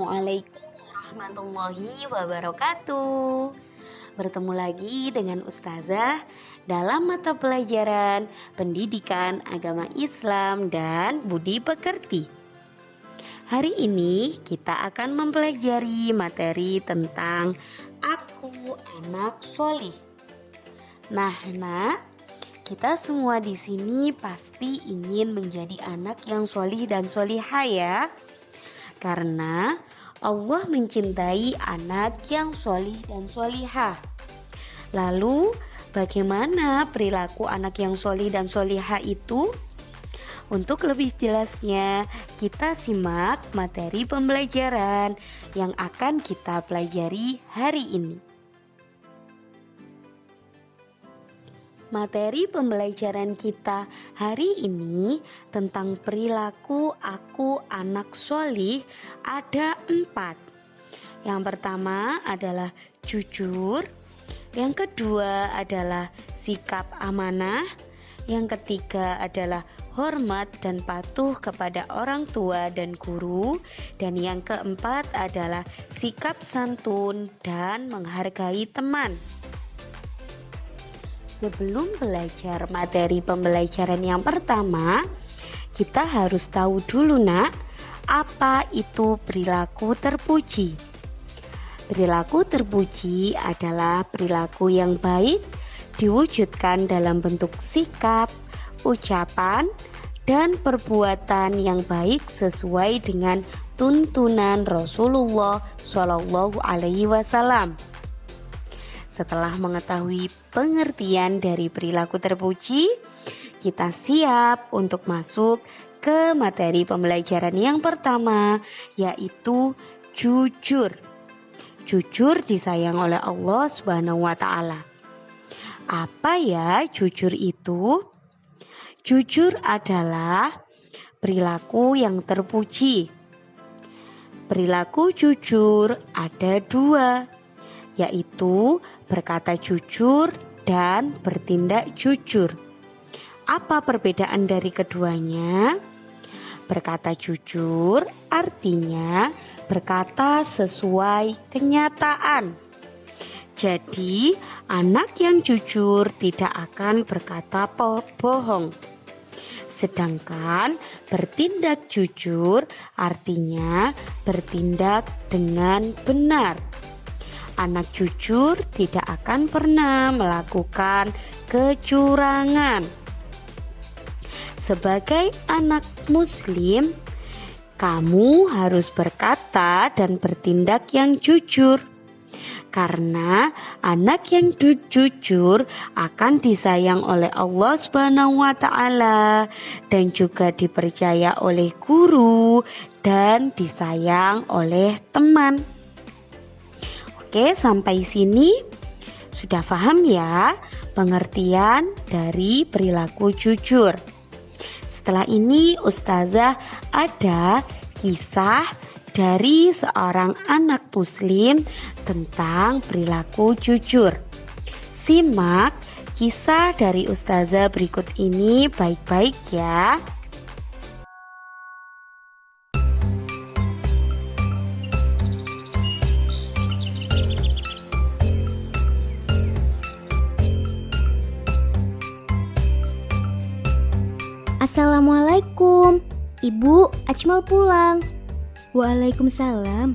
Assalamualaikum warahmatullahi wabarakatuh. Bertemu lagi dengan Ustazah dalam mata pelajaran Pendidikan Agama Islam dan Budi Pekerti. Hari ini kita akan mempelajari materi tentang Aku Anak Sholih. Nah, kita semua di sini pasti ingin menjadi anak yang sholih dan sholihah ya. Karena Allah mencintai anak yang sholih dan sholihah. Lalu bagaimana perilaku anak yang sholih dan sholihah itu? Untuk lebih jelasnya, kita simak materi pembelajaran yang akan kita pelajari hari ini. Materi pembelajaran kita hari ini tentang perilaku aku anak sholih ada 4. Yang pertama adalah jujur, yang kedua adalah sikap amanah, yang ketiga adalah hormat dan patuh kepada orang tua dan guru, dan yang keempat adalah sikap santun dan menghargai teman. Sebelum belajar materi pembelajaran yang pertama, kita harus tahu dulu apa itu perilaku terpuji. Perilaku terpuji adalah perilaku yang baik diwujudkan dalam bentuk sikap, ucapan, dan perbuatan yang baik sesuai dengan tuntunan Rasulullah SAW. Setelah mengetahui pengertian dari perilaku terpuji, kita siap untuk masuk ke materi pembelajaran yang pertama, yaitu jujur. Jujur disayang oleh Allah Subhanahu wa Ta'ala. Apa ya jujur itu? Jujur adalah perilaku yang terpuji. Perilaku jujur ada 2, yaitu berkata jujur dan bertindak jujur. Apa perbedaan dari keduanya? Berkata jujur artinya berkata sesuai kenyataan. Jadi, anak yang jujur tidak akan berkata bohong. Sedangkan bertindak jujur artinya bertindak dengan benar. Anak jujur tidak akan pernah melakukan kecurangan. Sebagai anak muslim, kamu harus berkata dan bertindak yang jujur. Karena anak yang jujur akan disayang oleh Allah Subhanahu wa Ta'ala dan juga dipercaya oleh guru dan disayang oleh teman. Oke, sampai sini sudah paham ya pengertian dari perilaku jujur. Setelah ini Ustazah ada kisah dari seorang anak muslim tentang perilaku jujur. Simak kisah dari Ustazah berikut ini baik-baik ya. Assalamualaikum, Ibu, Ajmal pulang. Waalaikumsalam.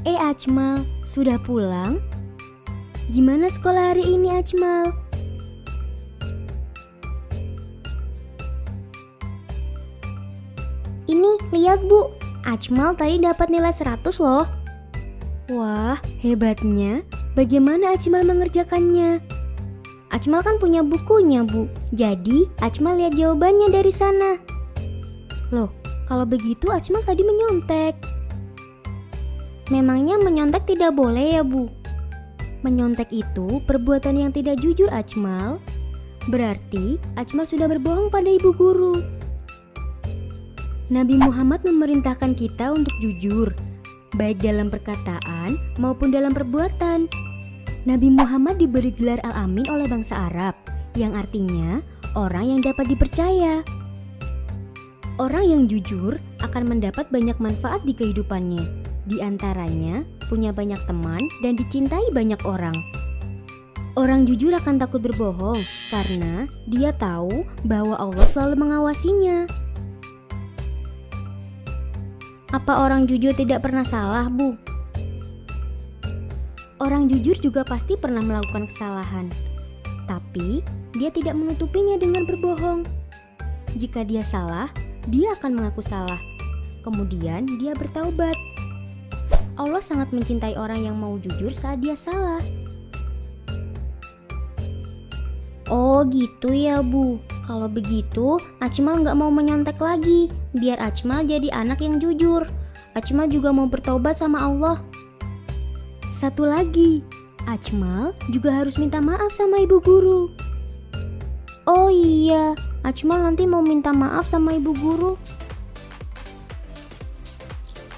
Ajmal, sudah pulang? Gimana sekolah hari ini, Ajmal? Ini, lihat Bu, Ajmal tadi dapat nilai 100 loh. Wah, hebatnya. Bagaimana Ajmal mengerjakannya? Ajmal kan punya bukunya, Bu. Jadi, Ajmal lihat jawabannya dari sana. Loh, kalau begitu Ajmal tadi menyontek. Memangnya menyontek tidak boleh ya, Bu? Menyontek itu perbuatan yang tidak jujur, Ajmal. Berarti Ajmal sudah berbohong pada ibu guru. Nabi Muhammad memerintahkan kita untuk jujur, baik dalam perkataan maupun dalam perbuatan. Nabi Muhammad diberi gelar Al-Amin oleh bangsa Arab, yang artinya orang yang dapat dipercaya. Orang yang jujur akan mendapat banyak manfaat di kehidupannya, Di antaranya punya banyak teman dan dicintai banyak orang. Orang jujur akan takut berbohong karena dia tahu bahwa Allah selalu mengawasinya. Apa orang jujur tidak pernah salah, Bu? Orang jujur juga pasti pernah melakukan kesalahan, tapi dia tidak menutupinya dengan berbohong. Jika dia salah, dia akan mengaku salah. Kemudian dia bertaubat. Allah sangat mencintai orang yang mau jujur saat dia salah. Oh gitu ya, Bu. Kalau begitu, Acmal nggak mau menyontek lagi. Biar Acmal jadi anak yang jujur. Acmal juga mau bertaubat sama Allah. Satu lagi, Acmal juga harus minta maaf sama ibu guru. Oh iya, Acmal nanti mau minta maaf sama ibu guru.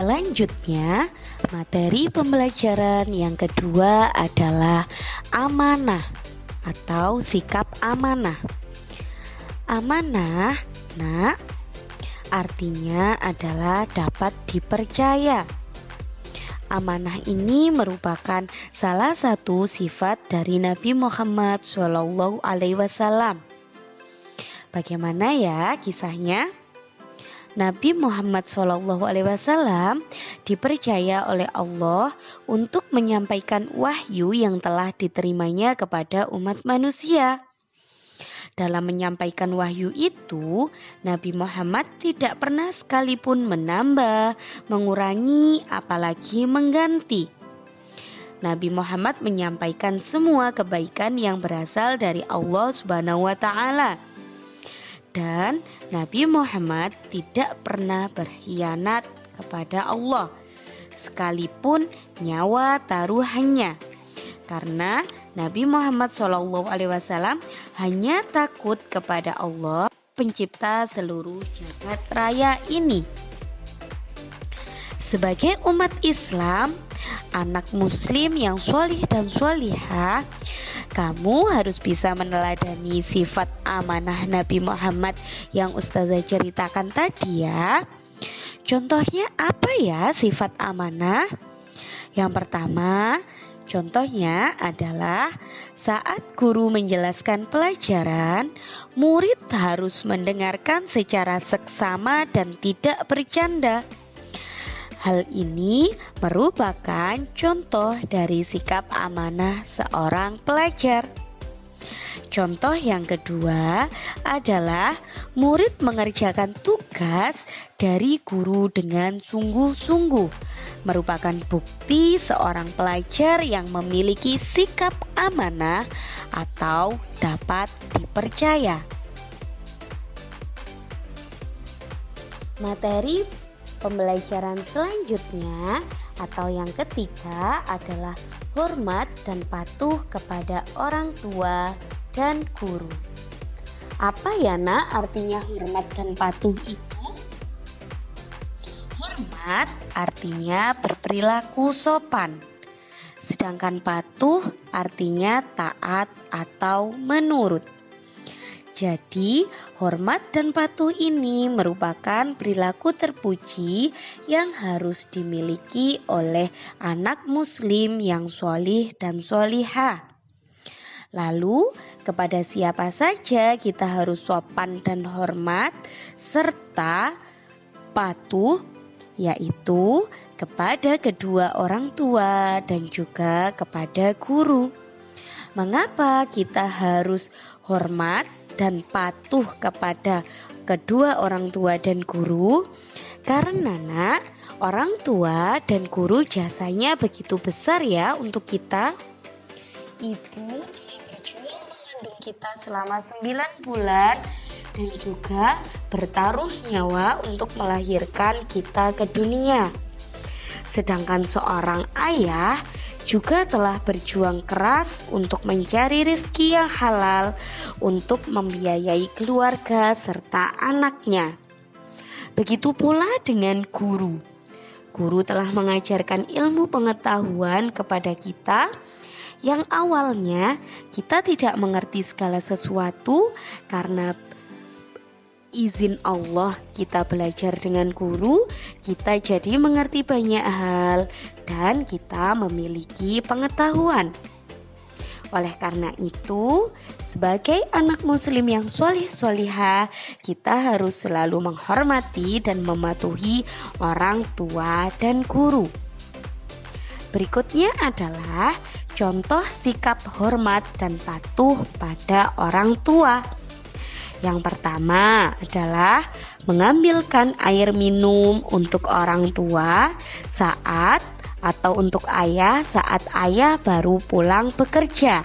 Selanjutnya, materi pembelajaran yang kedua adalah amanah atau sikap amanah. Amanah, Nak, artinya adalah dapat dipercaya. Amanah ini merupakan salah satu sifat dari Nabi Muhammad SAW. Bagaimana ya kisahnya? Nabi Muhammad SAW dipercaya oleh Allah untuk menyampaikan wahyu yang telah diterimanya kepada umat manusia. Dalam menyampaikan wahyu itu, Nabi Muhammad tidak pernah sekalipun menambah, mengurangi, apalagi mengganti. Nabi Muhammad menyampaikan semua kebaikan yang berasal dari Allah Subhanahu wa Ta'ala. Dan Nabi Muhammad tidak pernah berkhianat kepada Allah, sekalipun nyawa taruhannya. Karena Nabi Muhammad SAW hanya takut kepada Allah, pencipta seluruh jagat raya ini. Sebagai umat Islam, anak muslim yang sholih dan sholihah, kamu harus bisa meneladani sifat amanah Nabi Muhammad yang Ustazah ceritakan tadi ya. Contohnya apa ya sifat amanah? Yang pertama, contohnya adalah saat guru menjelaskan pelajaran, murid harus mendengarkan secara seksama dan tidak bercanda. Hal ini merupakan contoh dari sikap amanah seorang pelajar. Contoh yang kedua adalah murid mengerjakan tugas dari guru dengan sungguh-sungguh, merupakan bukti seorang pelajar yang memiliki sikap amanah atau dapat dipercaya. Materi pembelajaran selanjutnya atau yang ketiga adalah hormat dan patuh kepada orang tua dan guru. Apa ya Nak artinya hormat dan patuh itu? Hormat artinya berperilaku sopan, sedangkan patuh artinya taat atau menurut. Jadi, hormat dan patuh ini merupakan perilaku terpuji yang harus dimiliki oleh anak muslim yang sholih dan sholihah. Lalu, kepada siapa saja kita harus sopan dan hormat serta patuh, yaitu kepada kedua orang tua dan juga kepada guru. Mengapa kita harus hormat dan patuh kepada kedua orang tua dan guru? Karena Nak, orang tua dan guru jasanya begitu besar ya untuk kita. Ibu berjuang mengandung kita selama 9 bulan dan juga bertaruh nyawa untuk melahirkan kita ke dunia. Sedangkan seorang ayah juga telah berjuang keras untuk mencari rezeki yang halal untuk membiayai keluarga serta anaknya. Begitu pula dengan guru. Guru telah mengajarkan ilmu pengetahuan kepada kita yang awalnya kita tidak mengerti segala sesuatu karena izin Allah kita belajar dengan guru, kita jadi mengerti banyak hal dan kita memiliki pengetahuan. Oleh karena itu, sebagai anak muslim yang soleh-solihah, kita harus selalu menghormati dan mematuhi orang tua dan guru. Berikutnya adalah contoh sikap hormat dan patuh pada orang tua. Yang pertama adalah mengambilkan air minum untuk orang tua atau untuk ayah saat ayah baru pulang bekerja.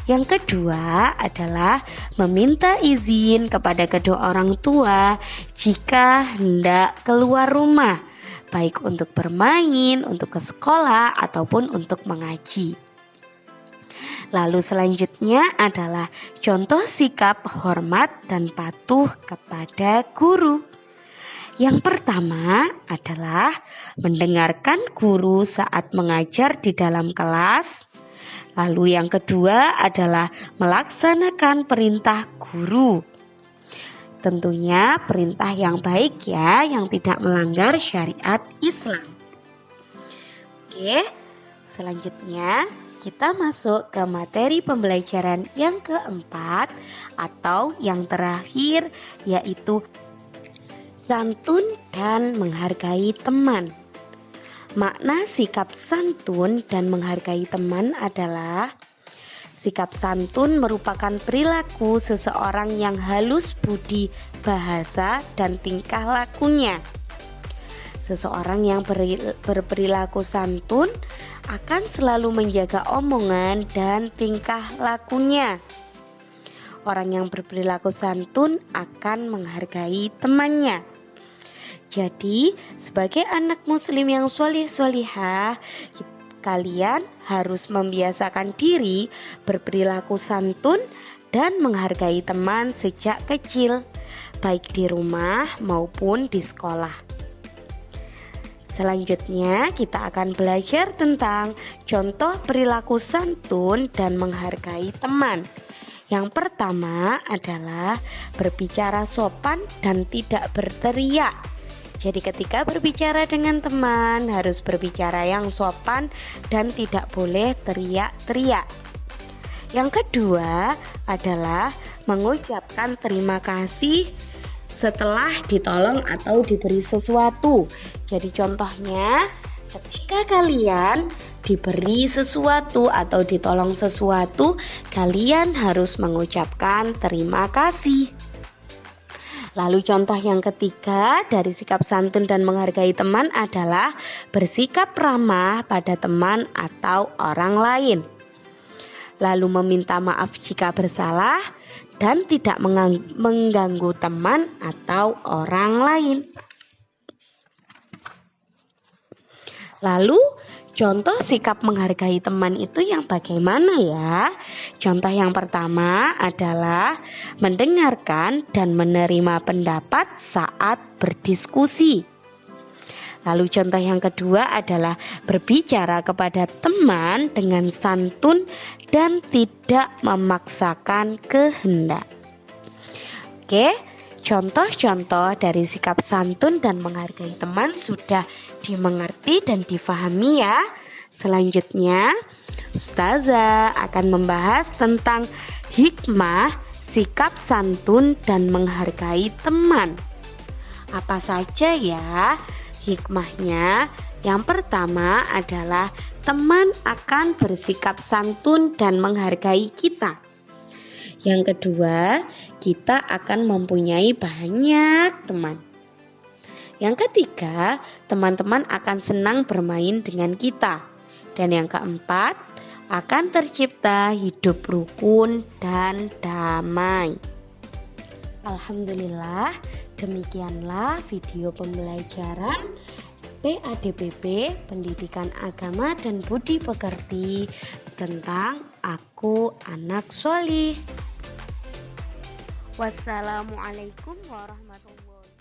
Yang kedua adalah meminta izin kepada kedua orang tua jika hendak keluar rumah, baik untuk bermain, untuk ke sekolah, ataupun untuk mengaji. Lalu selanjutnya adalah contoh sikap hormat dan patuh kepada guru. Yang pertama adalah mendengarkan guru saat mengajar di dalam kelas. Lalu yang kedua adalah melaksanakan perintah guru. Tentunya perintah yang baik ya, yang tidak melanggar syariat Islam. Oke, selanjutnya kita masuk ke materi pembelajaran yang keempat atau yang terakhir, yaitu santun dan menghargai teman. Makna sikap santun dan menghargai teman adalah sikap santun merupakan perilaku seseorang yang halus budi bahasa dan tingkah lakunya. Seseorang yang berperilaku santun akan selalu menjaga omongan dan tingkah lakunya. Orang yang berperilaku santun akan menghargai temannya. Jadi, sebagai anak muslim yang soleh-solihah, kalian harus membiasakan diri berperilaku santun dan menghargai teman sejak kecil, baik di rumah maupun di sekolah. Selanjutnya kita akan belajar tentang contoh perilaku santun dan menghargai teman. Yang pertama adalah berbicara sopan dan tidak berteriak. Jadi ketika berbicara dengan teman harus berbicara yang sopan dan tidak boleh teriak-teriak. Yang kedua adalah mengucapkan terima kasih setelah ditolong atau diberi sesuatu. Jadi contohnya ketika kalian diberi sesuatu atau ditolong sesuatu, kalian harus mengucapkan terima kasih. Lalu contoh yang ketiga dari sikap santun dan menghargai teman adalah bersikap ramah pada teman atau orang lain. Lalu meminta maaf jika bersalah dan tidak mengganggu teman atau orang lain. Lalu contoh sikap menghargai teman itu yang bagaimana ya? Contoh yang pertama adalah mendengarkan dan menerima pendapat saat berdiskusi. Lalu contoh yang kedua adalah berbicara kepada teman dengan santun dan tidak memaksakan kehendak. Oke, contoh-contoh dari sikap santun dan menghargai teman sudah dimengerti dan difahami ya. Selanjutnya, Ustazah akan membahas tentang hikmah sikap santun dan menghargai teman. Apa saja ya hikmahnya? Yang pertama adalah teman akan bersikap santun dan menghargai kita. Yang kedua, kita akan mempunyai banyak teman. Yang ketiga, teman-teman akan senang bermain dengan kita. Dan yang keempat, akan tercipta hidup rukun dan damai. Alhamdulillah, demikianlah video pembelajaran PADBP Pendidikan Agama dan Budi Pekerti tentang Aku Anak Sholih. Wassalamualaikum warahmatullahi wabarakatuh.